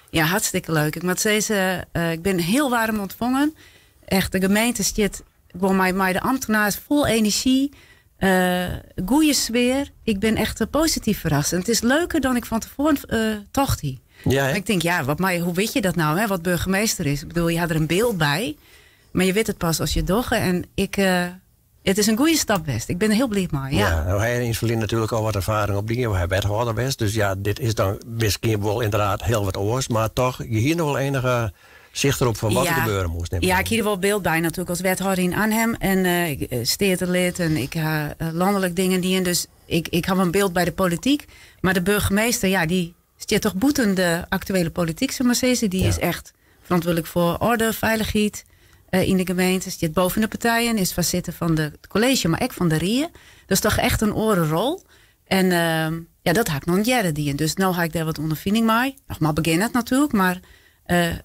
Ja, hartstikke leuk. Ik moet zeggen, ik ben heel warm ontvangen. Echt, de gemeente zit gewoon mij de ambtenaars vol energie. Goeie sfeer. Ik ben echt positief verrast. En het is leuker dan ik van tevoren dacht. Ja, ik denk, hoe weet je dat nou, hè, wat burgemeester is? Ik bedoel, je had er een beeld bij. Maar je weet het pas als je doggen. En het is een goede stap best. Ik ben er heel blij mee. Ja, nou, hij heeft in het verleden natuurlijk al wat ervaring op dingen. Hij wethouder best. Dus ja, dit is dan misschien wel inderdaad heel wat oors. Maar toch, je hier nog wel enige zicht erop van wat er gebeuren moest. Ja, ik hier wel beeld bij natuurlijk als wethouder in Arnhem. En ik steertelid en ik ga landelijk dingen die in. Dus ik heb een beeld bij de politiek. Maar de burgemeester, die zit toch boeten de actuele politiek, zeg maar zeggen. Die is echt verantwoordelijk voor orde, veiligheid in de gemeente. Zit boven de partijen, is voorzitter van het college, maar ook van de RIE. Dat is toch echt een orenrol. En dat had ik nog een jaren die. Dus nu ga ik daar wat ondervinding mee. Nog maar beginnen natuurlijk, maar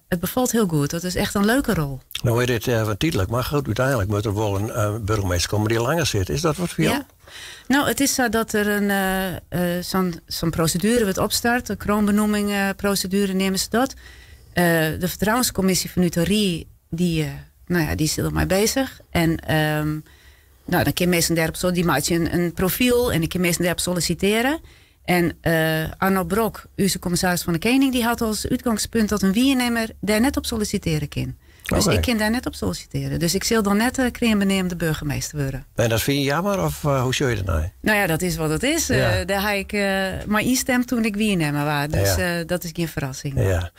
het bevalt heel goed. Dat is echt een leuke rol. Nou weet dit wat tijdelijk, maar goed, uiteindelijk moet er wel een burgemeester komen die langer zit. Is dat wat voor jou? Ja. Nou, het is zo dat er zo'n procedure wordt opstart. Een kroonbenoeming procedure nemen ze dat. De vertrouwenscommissie van UTRI, die is er mee bezig. En dan kun je meestal daarop die maakt je een profiel en dan kun je meestal daarop solliciteren. En Arno Brok, onze commissaris van de Koning, die had als uitgangspunt dat een wiernemer daar net op solliciteren kan. Dus ik kan daar net op solliciteren. Dus ik zal dan net creëren de burgemeester worden. En dat vind je jammer of hoe zou je dat nou? Nou ja, dat is wat het is. Daar heb ik maar instemd toen ik wiernemer was. Dus dat is geen verrassing. Ja.